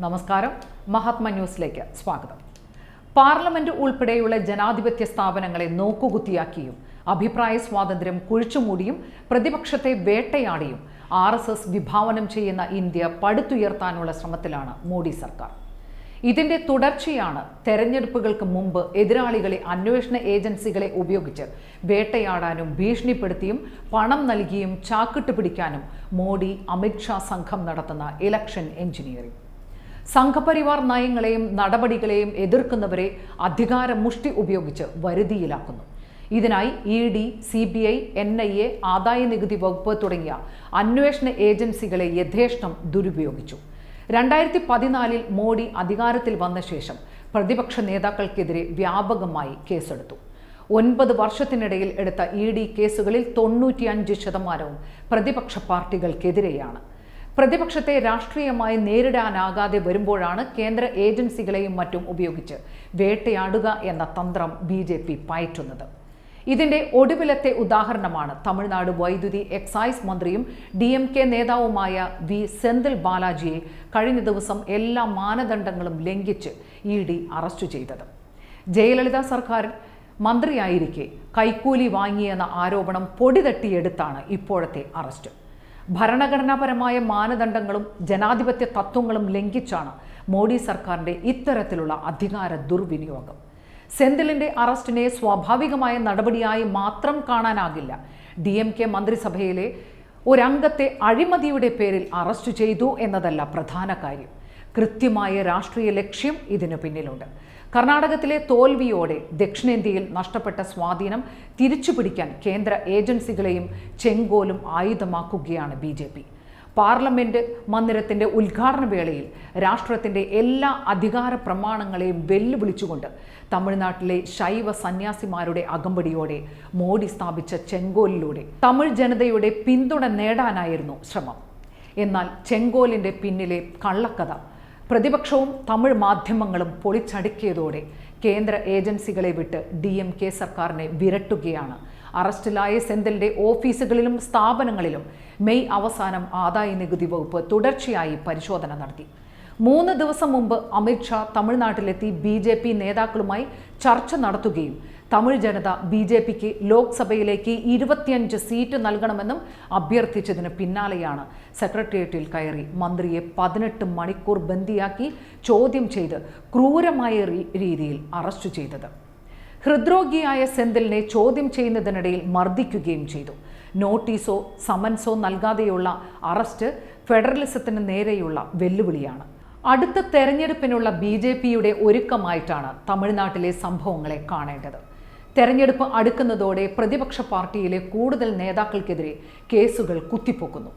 നമസ്കാരം. മഹാത്മ ന്യൂസിലേക്ക് സ്വാഗതം. പാർലമെന്റ് ഉൾപ്പെടെയുള്ള ജനാധിപത്യ സ്ഥാപനങ്ങളെ നോക്കുകുത്തിയാക്കിയും അഭിപ്രായ സ്വാതന്ത്ര്യം കുഴിച്ചുമൂടിയും പ്രതിപക്ഷത്തെ വേട്ടയാടിയും RSS വിഭാവനം ചെയ്യുന്ന ഇന്ത്യ പടുത്തുയർത്താനുള്ള ശ്രമത്തിലാണ് മോഡി സർക്കാർ. ഇതിന്റെ തുടർച്ചയാണ് തെരഞ്ഞെടുപ്പുകൾക്ക് മുമ്പ് എതിരാളികളെ അന്വേഷണ ഏജൻസികളെ ഉപയോഗിച്ച് വേട്ടയാടാനും ഭീഷണിപ്പെടുത്തിയും പണം നൽകിയും ചാക്കിട്ട് പിടിക്കാനും മോഡി അമിത്ഷാ സംഘം നടത്തുന്ന ഇലക്ഷൻ എഞ്ചിനീയറിംഗ്. സംഘപരിവാർ നയങ്ങളെയും നടപടികളെയും എതിർക്കുന്നവരെ അധികാര മുഷ്ടി ഉപയോഗിച്ച് വരുതിയിലാക്കുന്നു. ഇതിനായി ED, CBI, NIA, ആദായനികുതി വകുപ്പ് തുടങ്ങിയ അന്വേഷണ ഏജൻസികളെ യഥേഷ്ടം ദുരുപയോഗിച്ചു. 2014 മോഡി അധികാരത്തിൽ വന്ന ശേഷം പ്രതിപക്ഷ നേതാക്കൾക്കെതിരെ വ്യാപകമായി കേസെടുത്തു. 9 വർഷത്തിനിടയിൽ എടുത്ത ED കേസുകളിൽ 95% പ്രതിപക്ഷ പാർട്ടികൾക്കെതിരെയാണ്. പ്രതിപക്ഷത്തെ രാഷ്ട്രീയമായി നേരിടാനാകാതെ വരുമ്പോഴാണ് കേന്ദ്ര ഏജൻസികളെയും മറ്റും ഉപയോഗിച്ച് വേട്ടയാടുക എന്ന തന്ത്രം BJP പയറ്റുന്നത്. ഇതിന്റെ ഒടുവിലത്തെ ഉദാഹരണമാണ് തമിഴ്നാട് വൈദ്യുതി എക്സൈസ് മന്ത്രിയും DMK നേതാവുമായ സെന്തിൽ ബാലാജിയെ കഴിഞ്ഞ ദിവസം എല്ലാ മാനദണ്ഡങ്ങളും ലംഘിച്ച് ED അറസ്റ്റ് ചെയ്തത്. ജയലളിത സർക്കാർ മന്ത്രിയായിരിക്കെ കൈക്കൂലി വാങ്ങിയെന്ന ആരോപണം പൊടിതട്ടിയെടുത്താണ് ഇപ്പോഴത്തെ അറസ്റ്റ്. ഭരണഘടനാപരമായ മാനദണ്ഡങ്ങളും ജനാധിപത്യ തത്വങ്ങളും ലംഘിച്ചാണ് മോഡി സർക്കാരിന്റെ ഇത്തരത്തിലുള്ള അധികാര ദുർവിനിയോഗം. സെന്തിലിന്റെ അറസ്റ്റിനെ സ്വാഭാവികമായ നടപടിയായി മാത്രം കാണാനാകില്ല. DMK മന്ത്രിസഭയിലെ ഒരംഗത്തെ അഴിമതിയുടെ പേരിൽ അറസ്റ്റ് ചെയ്തു എന്നതല്ല പ്രധാന കാര്യം. കൃത്യമായ രാഷ്ട്രീയ ലക്ഷ്യം ഇതിനു പിന്നിലുണ്ട്. കർണാടകത്തിലെ തോൽവിയോടെ ദക്ഷിണേന്ത്യയിൽ നഷ്ടപ്പെട്ട സ്വാധീനം തിരിച്ചുപിടിക്കാൻ കേന്ദ്ര ഏജൻസികളെയും ചെങ്കോലും ആയുധമാക്കുകയാണ് BJP. പാർലമെന്റ് മന്ദിരത്തിന്റെ ഉദ്ഘാടന വേളയിൽ രാഷ്ട്രത്തിന്റെ എല്ലാ അധികാര പ്രമാണങ്ങളെയും വെല്ലുവിളിച്ചുകൊണ്ട് തമിഴ്നാട്ടിലെ ശൈവ സന്യാസിമാരുടെ അകമ്പടിയോടെ മോഡി സ്ഥാപിച്ച ചെങ്കോലിലൂടെ തമിഴ് ജനതയുടെ പിന്തുണ നേടാനായിരുന്നു ശ്രമം. എന്നാൽ ചെങ്കോലിന്റെ പിന്നിലെ കള്ളക്കഥ പ്രതിപക്ഷവും തമിഴ് മാധ്യമങ്ങളും പൊളിച്ചടുക്കിയതോടെ കേന്ദ്ര ഏജൻസികളെ വിട്ട് DMK സർക്കാരിനെ വിരട്ടുകയാണ്. അറസ്റ്റിലായ സെന്തിലിന്റെ ഓഫീസുകളിലും സ്ഥാപനങ്ങളിലും മെയ് അവസാനം ആദായനികുതി വകുപ്പ് തുടർച്ചയായി പരിശോധന നടത്തി. 3 ദിവസം മുമ്പ് അമിത്ഷാ തമിഴ്നാട്ടിലെത്തി BJP നേതാക്കളുമായി ചർച്ച നടത്തുകയും തമിഴ് ജനത BJPക്ക് ലോക്സഭയിലേക്ക് 25 സീറ്റ് നൽകണമെന്നും അഭ്യർത്ഥിച്ചതിന് പിന്നാലെയാണ് സെക്രട്ടേറിയറ്റിൽ കയറി മന്ത്രിയെ 18 മണിക്കൂർ ബന്ദിയാക്കി ചോദ്യം ചെയ്ത് ക്രൂരമായ രീതിയിൽ അറസ്റ്റ് ചെയ്തത്. ഹൃദ്രോഗിയായ സെന്തിലിനെ ചോദ്യം ചെയ്യുന്നതിനിടയിൽ മർദ്ദിക്കുകയും ചെയ്തു. നോട്ടീസോ സമൻസോ നൽകാതെയുള്ള അറസ്റ്റ് ഫെഡറലിസത്തിന് നേരെയുള്ള വെല്ലുവിളിയാണ്. അടുത്ത തെരഞ്ഞെടുപ്പിനുള്ള BJPയുടെ ഒരുക്കമായിട്ടാണ് തമിഴ്നാട്ടിലെ സംഭവങ്ങളെ കാണേണ്ടത്. തെരഞ്ഞെടുപ്പ് അടുക്കുന്നതോടെ പ്രതിപക്ഷ പാർട്ടിയിലെ കൂടുതൽ നേതാക്കൾക്കെതിരെ കേസുകൾ കുത്തിപ്പൊക്കുന്നു.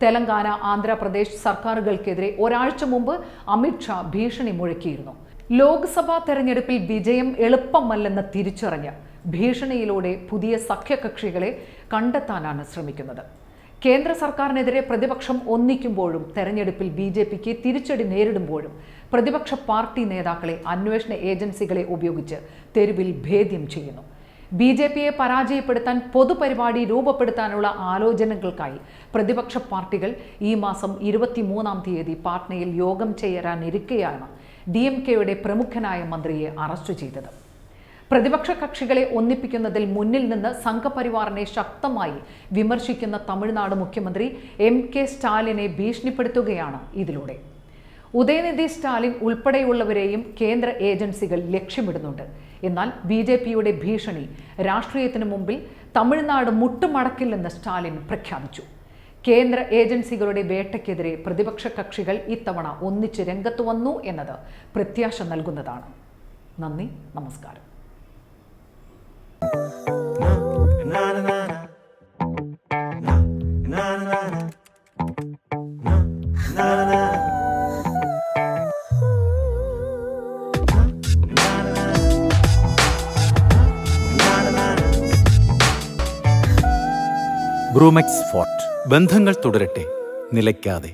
തെലങ്കാന, ആന്ധ്രാപ്രദേശ് സർക്കാരുകൾക്കെതിരെ ഒരാഴ്ച മുമ്പ് അമിത്ഷാ ഭീഷണി മുഴക്കിയിരുന്നു. ലോക്സഭാ തെരഞ്ഞെടുപ്പിൽ വിജയം എളുപ്പമല്ലെന്ന് തിരിച്ചറിഞ്ഞ് ഭീഷണിയിലൂടെ പുതിയ സഖ്യകക്ഷികളെ കണ്ടെത്താനാണ് ശ്രമിക്കുന്നത്. കേന്ദ്ര സർക്കാരിനെതിരെ പ്രതിപക്ഷം ഒന്നിക്കുമ്പോഴും തെരഞ്ഞെടുപ്പിൽ BJPക്ക് തിരിച്ചടി നേരിടുമ്പോഴും പ്രതിപക്ഷ പാർട്ടി നേതാക്കളെ അന്വേഷണ ഏജൻസികളെ ഉപയോഗിച്ച് തെരുവിൽ ഭേദ്യം ചെയ്യുന്നു. BJPയെ പരാജയപ്പെടുത്താൻ പൊതുപരിപാടി രൂപപ്പെടുത്താനുള്ള ആലോചനകൾക്കായി പ്രതിപക്ഷ പാർട്ടികൾ ഈ മാസം 23-ാം തീയതി പാട്നയിൽ യോഗം ചേരാനിരിക്കെയാണ് DMKയുടെ പ്രമുഖനായ മന്ത്രിയെ അറസ്റ്റ് ചെയ്തത്. പ്രതിപക്ഷ കക്ഷികളെ ഒന്നിപ്പിക്കുന്നതിൽ മുന്നിൽ നിന്ന് സംഘപരിവാറിനെ ശക്തമായി വിമർശിക്കുന്ന തമിഴ്നാട് മുഖ്യമന്ത്രി MK സ്റ്റാലിനെ ഭീഷണിപ്പെടുത്തുകയാണ് ഇതിലൂടെ. ഉദയനിധി സ്റ്റാലിൻ ഉൾപ്പെടെയുള്ളവരെയും കേന്ദ്ര ഏജൻസികൾ ലക്ഷ്യമിടുന്നുണ്ട്. എന്നാൽ BJPയുടെ ഭീഷണി രാഷ്ട്രീയത്തിന് മുമ്പിൽ തമിഴ്നാട് മുട്ടുമടക്കില്ലെന്ന് സ്റ്റാലിൻ പ്രഖ്യാപിച്ചു. കേന്ദ്ര ഏജൻസികളുടെ വേട്ടയ്ക്കെതിരെ പ്രതിപക്ഷ കക്ഷികൾ ഇത്തവണ ഒന്നിച്ച് രംഗത്ത് വന്നു എന്നത് പ്രത്യാശ നൽകുന്നതാണ്. നന്ദി, നമസ്കാരം. ബ്രൂമെക്സ് ഫോർട്ട്. ബന്ധങ്ങൾ തുടരട്ടെ, നിലയ്ക്കാതെ.